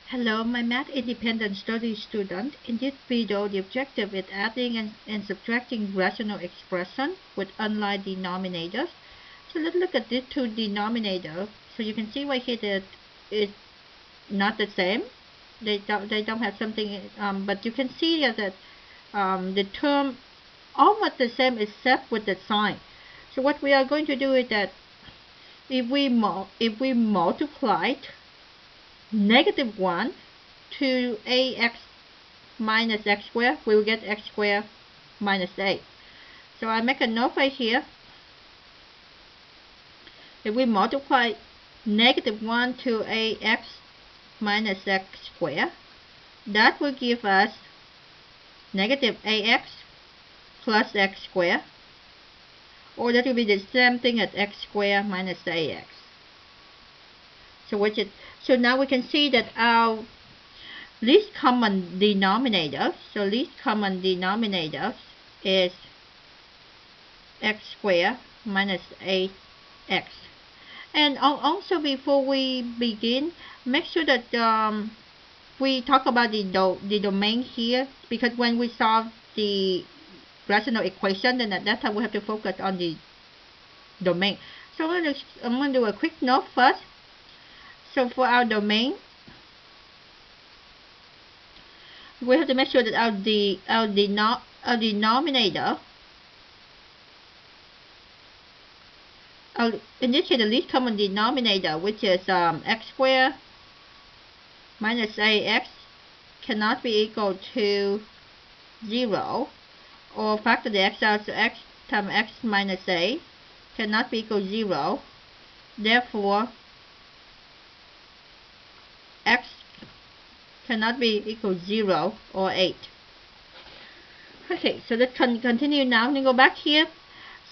Hello, my math independent study student. In this video, the objective is adding and subtracting rational expression with unlike denominators. So let's look at these two denominators. So you can see right here that it's not the same. They don't have something, but you can see that the term almost the same except with the sign. So what we are going to do is that if we multiply -1 to ax minus x squared, we will get x squared minus a. So I make a note right here. If we multiply -1 to ax minus x squared, that will give us negative ax plus x squared, or that will be the same thing as x squared minus ax. So now we can see that our least common denominator, is x squared minus 8x. And also, before we begin, make sure that we talk about the domain here, because when we solve the rational equation, then at that time we have to focus on the domain. So I'm going to do a quick note first. So for our domain, we have to make sure that our denominator, in this case the least common denominator, which is x squared minus ax, cannot be equal to 0, or factor the x out, so x times x minus a cannot be equal to 0. Therefore, x cannot be equal to 0 or 8. Okay, so let's continue now. I'm going to go back here.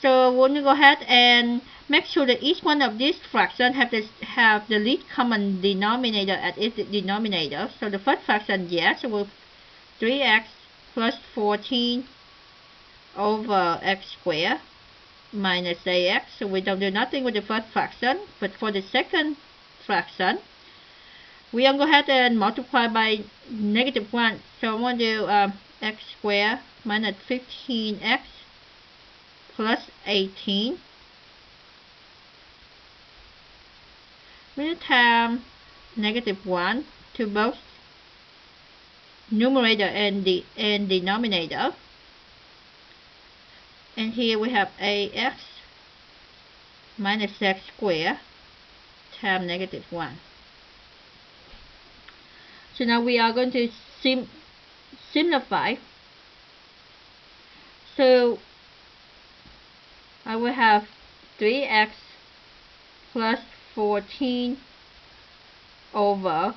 So we're going to go ahead and make sure that each one of these fractions have the least common denominator at its denominator. So the first fraction, yes, so we'll 3x plus 14 over x squared minus ax. So we don't do nothing with the first fraction, but for the second fraction, we are going to go ahead and multiply by -1. So I'm going to do x squared minus 15x plus 18. We're going to times -1 to both numerator and denominator. And here we have ax minus x squared times -1. So now we are going to simplify. So I will have 3x plus 14 over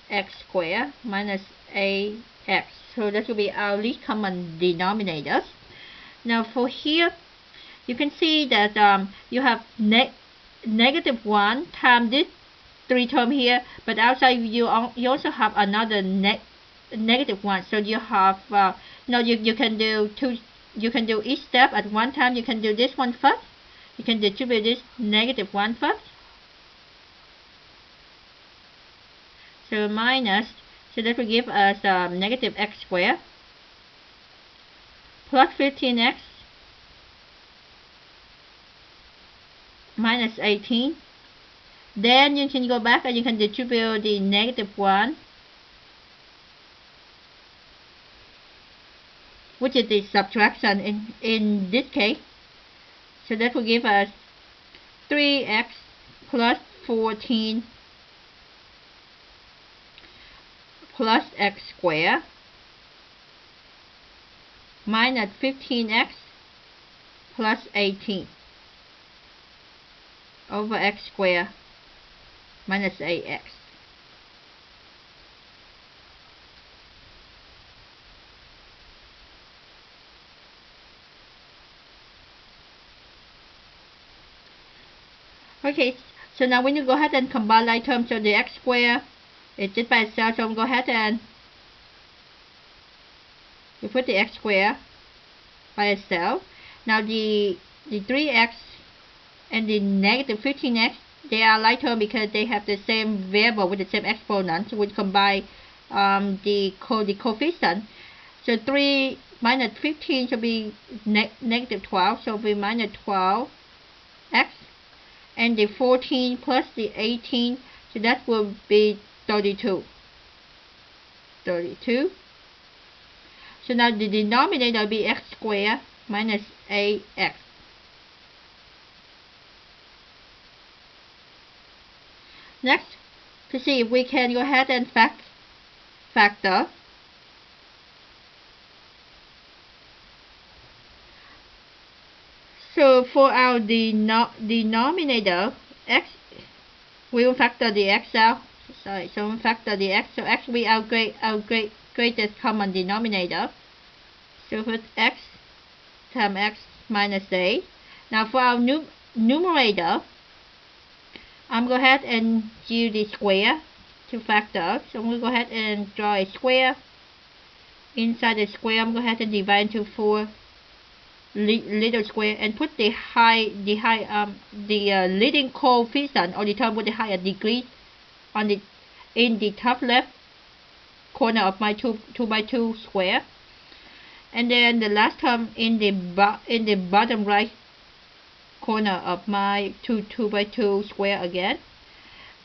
x squared minus ax. So that will be our least common denominators. Now for here, you can see that you have -1 times this 3 term here, but outside you also have another -1. So you have you can do two. You can do each step at one time. You can do this one first. You can distribute this -1 first. So minus. So that will give us negative x squared plus 15x minus 18. Then you can go back and you can distribute the -1, which is the subtraction in this case. So that will give us 3x plus 14 plus x squared minus 15x plus 18 over x squared minus ax. Okay, so now when you go ahead and combine like terms, so the x squared is just by itself, so I'm go ahead and we put the x squared by itself. Now the 3x and the negative 15x, they are like term because they have the same variable with the same exponent. So we combine the coefficient. So 3 minus 15 should be negative 12, so we minus 12x, and the 14 plus the 18, so that will be 32. So now the denominator will be x squared minus ax. Next, to see if we can go ahead and factor. So for our denominator, x, we will factor the x out. So we'll factor the x. So x will be our greatest common denominator. So put x times x minus a. Now for our numerator, I'm going to go ahead and use the square to factor. So I'm going to go ahead and draw a square. Inside the square, I'm going to go ahead and divide into 4 little square and put the leading coefficient or the term with the higher degree in the top left corner of my 2 by 2 square, and then the last term in the bottom right corner of my 2 by 2 square again.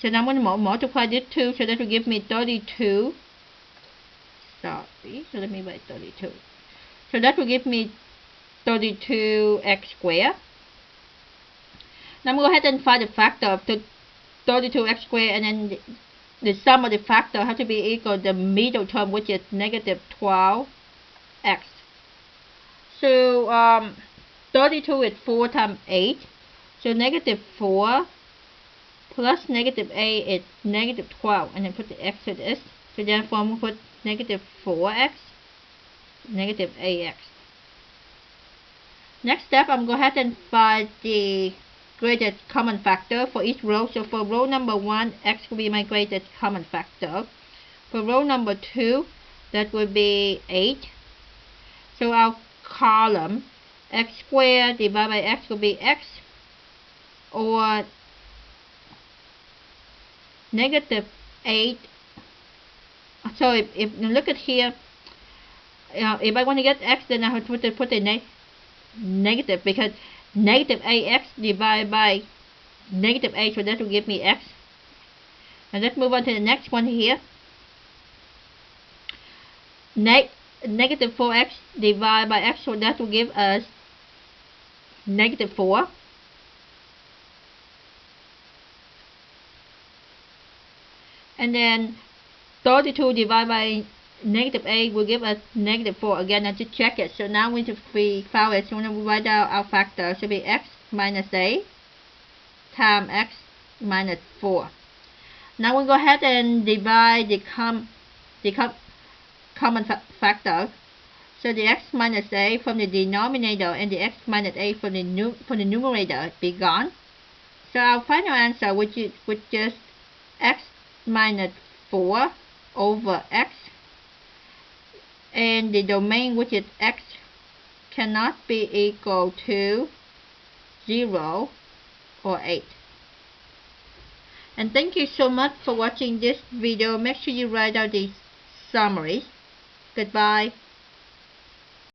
So now I'm going to multiply this 2, so that will give me 32. Sorry, so let me write 32. So that will give me 32x squared. Now I'm going to go ahead and find the factor of 32x squared, and then the sum of the factor has to be equal to the middle term, which is negative 12x. So 32 is 4 times 8. So negative 4 plus negative a is negative 12, and then put the x to this. So therefore I'm going to put negative 4x, negative ax. Next step, I'm going to go ahead and find the greatest common factor for each row. So for row number 1, x will be my greatest common factor. For row number 2, that will be 8. So our column, x squared divided by x will be x, or negative 8. So if you look at here, if I want to get x, then I have to put a negative, because negative ax divided by negative a, so that will give me x. And let's move on to the next one here. Negative 4x divided by x, so that will give us negative 4. And then 32 divided by negative a will give us negative 4 again. I just check it. So now we found it. So now we write down our factor. Should be x minus a times x minus 4. Now we go ahead and divide the common factor. So the x minus a from the denominator and the x minus a from the numerator be gone. So our final answer, which is just x minus 4 over x, and the domain, which is x, cannot be equal to 0 or 8. And thank you so much for watching this video. Make sure you write out the summary. Goodbye.